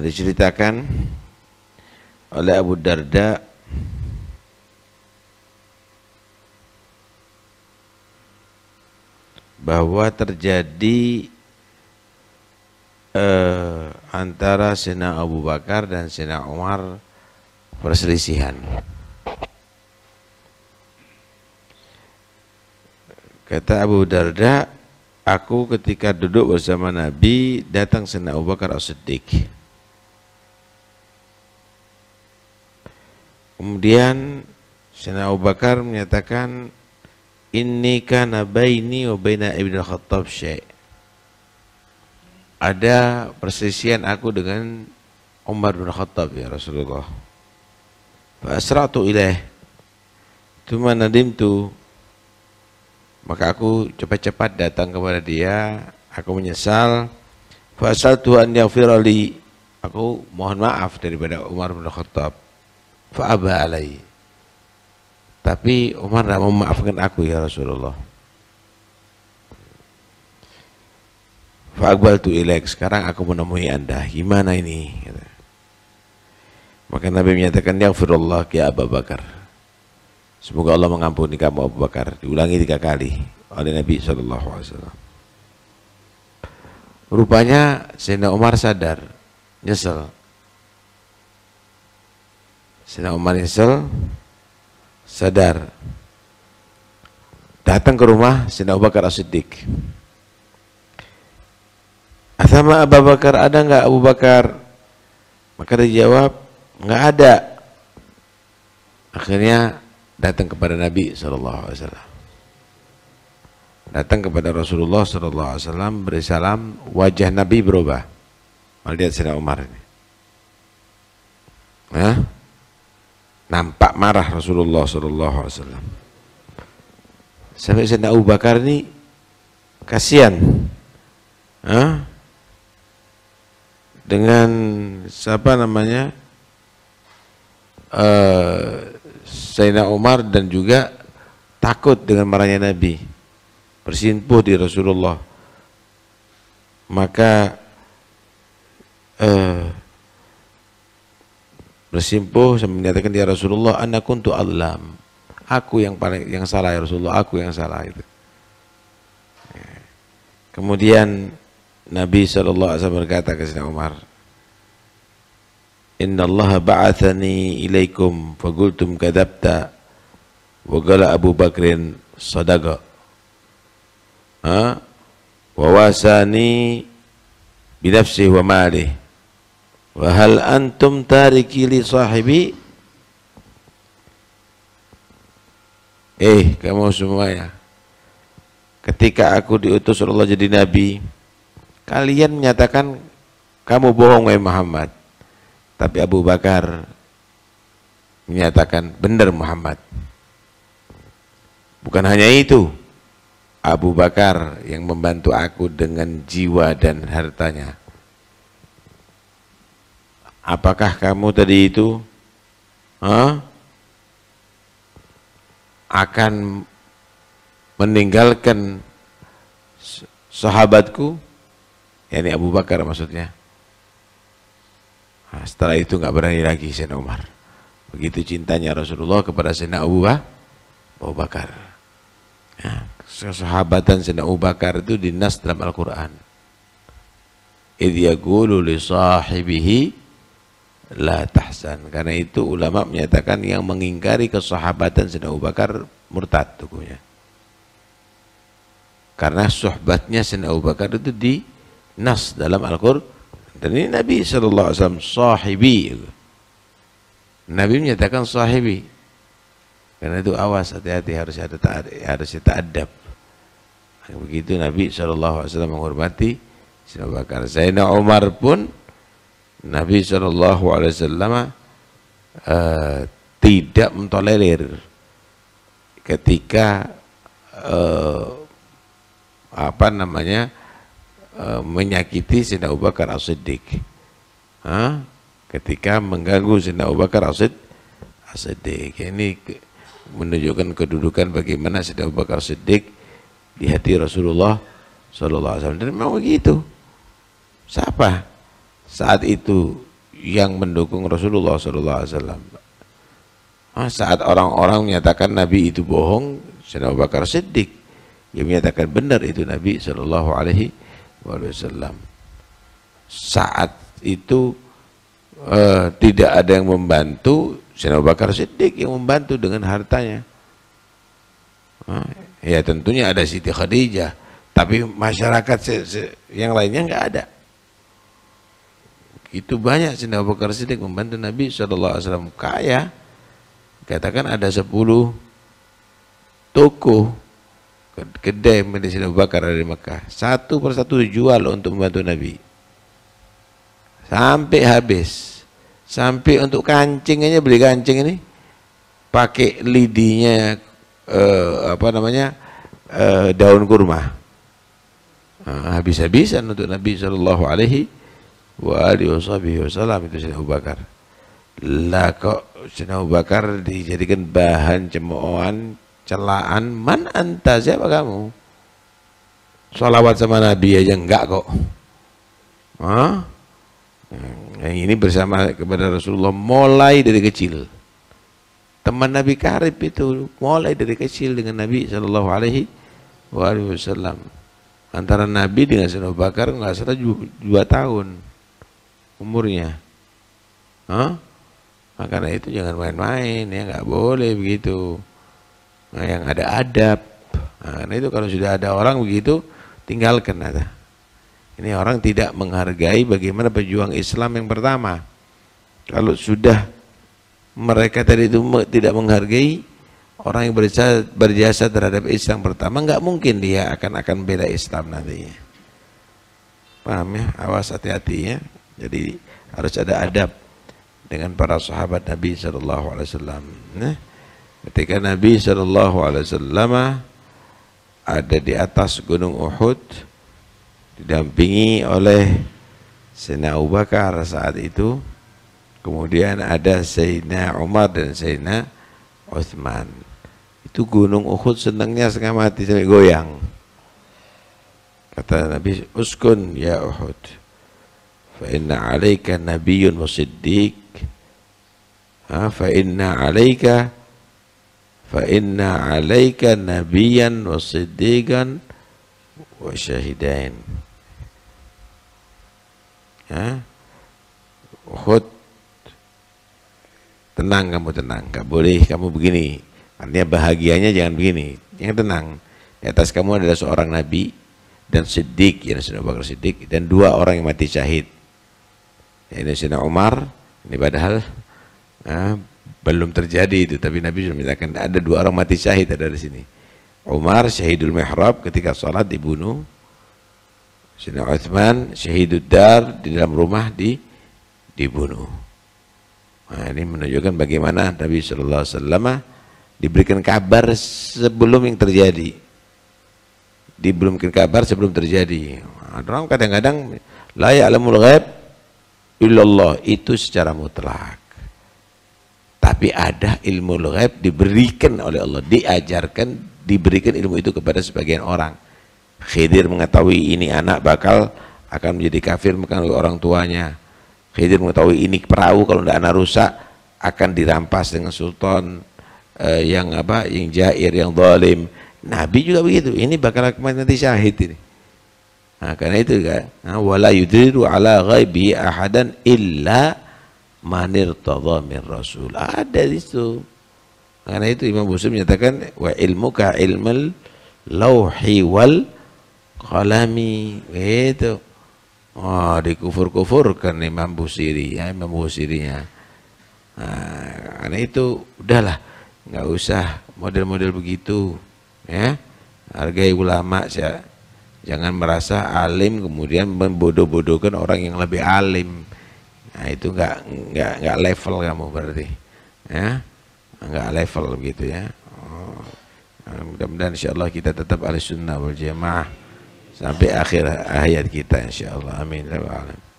diceritakan oleh Abu Darda bahwa terjadi antara Sayyidina Abu Bakar dan Sayyidina Umar perselisihan. Kata Abu Darda, aku ketika duduk bersama Nabi, datang Sayyidina Abu Bakar As-Siddiq. Kemudian Sayyidina Abu Bakar menyatakan, inni kana baini wa baina Ibnu Khattab syai'. Ada perselisihan aku dengan Umar bin Khattab ya Rasulullah. Fa asra'tu ilaih. Tsumma nadimtu. Maka aku cepat-cepat datang kepada dia, aku menyesal. Fa asaltu an yaghfira li. Aku mohon maaf daripada Umar bin Khattab. Fa aba alai. Tapi Umar tidak mau memaafkan aku ya Rasulullah. Fa aqbaltu ilaik. Sekarang aku menemui Anda. Gimana ini? Maka Nabi menyatakan, yaghfirullah ya Abu Bakar. Semoga Allah mengampuni kamu Abu Bakar. Diulangi 3 kali oleh Nabi SAW. Rupanya Sayyidina Umar sadar, nyesel. Sayyidina Umar nyesel, sadar, datang ke rumah Sayyidina Abu Bakar As-Siddiq. Asama Abu Bakar, ada enggak Abu Bakar? Maka dia jawab, enggak ada. Akhirnya datang kepada Nabi SAW. Datang kepada Rasulullah SAW, beri salam, wajah Nabi berubah. Melihat Sayyidina Umar ini. Nampak marah Rasulullah SAW. Sampai Sayyidina Abu Bakar ini kasihan dengan siapa namanya Sayyidina Umar, dan juga takut dengan marahnya Nabi, bersimpuh di Rasulullah. Maka bersimpuh sambil menyatakan, ya Rasulullah, ana kuntu adlam, aku yang salah ya Rasulullah, aku yang salah itu. Kemudian Nabi SAW berkata ke Sayyidina Umar, inna Allah ba'athani ilaikum faqultum kadabta wa qala Abu Bakrin sadaqa wa wasani binafsihi wa malih wa hal antum tariki li sahibi. Kamu semuanya, ketika aku diutus Allah jadi nabi, kalian menyatakan kamu bohong wahai Muhammad. Tapi Abu Bakar menyatakan benar Muhammad. Bukan hanya itu, Abu Bakar yang membantu aku dengan jiwa dan hartanya. Apakah kamu tadi itu akan meninggalkan sahabatku? Yani Abu Bakar maksudnya. Setelah itu nggak berani lagi Sayyidina Umar. Begitu cintanya Rasulullah kepada Sayyidina Abu Bakar. Sahabatan Sayyidina Abu Bakar itu dinas dalam Al-Quran. Idh yaqulu li sahibihi la tahzan. Karena itu ulama menyatakan yang mengingkari kesahabatan Sayyidina Abu Bakar murtad hukumnya. Karena sohbatnya Sayyidina Abu Bakar itu dinas dalam Al-Quran. Dan ini Nabi SAW sahibi. Nabi menyatakan sahibi. Karena itu awas, hati-hati, harus ta'adab. Begitu Nabi SAW menghormati Sayyidina Abu Bakar. Sayyidina Umar pun Nabi SAW tidak mentolerir ketika menyakiti Sayyidina Abu Bakar As-Siddiq, ketika mengganggu Sayyidina Abu Bakar As-Siddiq. Ini menunjukkan kedudukan bagaimana Sayyidina Abu Bakar As-Siddiq di hati Rasulullah SAW. Dan memang begitu. Siapa saat itu yang mendukung Rasulullah SAW. Saat orang-orang menyatakan Nabi itu bohong, Sayyidina Abu Bakar Siddiq yang menyatakan benar itu Nabi Shallallahu Alaihi Wasallam. Saat itu tidak ada yang membantu, Sayyidina Abu Bakar Siddiq yang membantu dengan hartanya. Ya tentunya ada Siti Khadijah, tapi masyarakat yang lainnya nggak ada. Itu banyak Sayyidina Abu Bakar Siddiq membantu Nabi SAW. Kaya, katakan ada 10 toko kedai milik Sayyidina Abu Bakar dari Mekah, satu persatu dijual untuk membantu Nabi sampai habis. Sampai untuk kancing aja, beli kancing ini pakai lidinya daun kurma. Habis-habisan untuk Nabi Shallallahu Alaihi Wasallam itu Sayyidina Abu Bakar. Lah kok Sayyidina Abu Bakar dijadikan bahan cemoohan, celaan, man anta, siapa kamu? Sholawat sama Nabi aja enggak kok. Yang ini bersama kepada Rasulullah mulai dari kecil. Teman Nabi karib itu mulai dari kecil dengan Nabi Shallallahu Alaihi Wasallam. Antara Nabi dengan Sayyidina Abu Bakar nggak salah 2 tahun umurnya. Karena itu jangan main-main ya, nggak boleh begitu. Nah, yang ada adab. Karena itu kalau sudah ada orang begitu, tinggalkan ada. Ini orang tidak menghargai bagaimana pejuang Islam yang pertama. Kalau sudah mereka tadi itu tidak menghargai orang yang berjasa terhadap Islam pertama, nggak mungkin dia akan bela Islam nantinya. Paham ya? Awas, hati-hati ya. Jadi harus ada adab dengan para sahabat Nabi Sallallahu Alaihi Wasallam. Ketika Nabi Sallallahu Alaihi Wasallam ada di atas Gunung Uhud, didampingi oleh Sayyidina Abu Bakar saat itu, kemudian ada Sayyidina Umar dan Sayyidina Uthman. Itu Gunung Uhud senangnya setengah mati sampai goyang. Kata Nabi, uskun ya Uhud, fa inna alaika nabiyyun wa siddiq, fa inna alaika nabiyyan wa siddiqan wa syahidain. Uhud, tenang kamu, tenang, gak boleh kamu begini. Artinya bahagianya jangan begini, yang tenang. Di atas kamu adalah seorang nabi dan siddiq, yang Sayyidina Abu Bakar Siddiq, dan 2 orang yang mati syahid. Ini Sayyidina Umar, ini padahal belum terjadi itu, tapi Nabi sudah menyatakan ada 2 orang mati syahid ada di sini. Umar syahidul mihrab ketika sholat dibunuh. Sayyidina Uthman syahidud dar, di dalam rumah dibunuh. Nah, ini menunjukkan bagaimana Nabi Sallallahu Alaihi Wasallam diberikan kabar sebelum yang terjadi. Diberikan kabar sebelum terjadi. Orang kadang-kadang la ya'lamul ghaib illallah, itu secara mutlak. Tapi ada ilmu ghaib diberikan oleh Allah, diajarkan, diberikan ilmu itu kepada sebagian orang. Khidir mengetahui ini anak bakal akan menjadi kafir makan oleh orang tuanya. Khidir mengetahui ini perahu kalau tidak anak rusak akan dirampas dengan sultan yang jair, yang zalim. Nabi juga begitu. Ini bakal nanti syahid ini. Nah, karena itu kan, wala yudriru ala ghaibi ahadan illa man irtadha min rasul. Ada di situ. Karena itu Imam Busiri menyatakan wa ilmuka ilmul lauhi wal qalami. Itu dikufur-kufurkan Imam Busiri ya, Imam Busirinya. Nah, karena itu udahlah, nggak usah model-model begitu ya. Hargai ulama ya. Jangan merasa alim kemudian membodoh-bodohkan orang yang lebih alim. Nah, itu nggak level kamu berarti ya, nggak level begitu ya. Mudah-mudahan insyaallah kita tetap ahli sunnah wal jamaah sampai akhir hayat kita insyaallah. Amin ya rabbal alamin.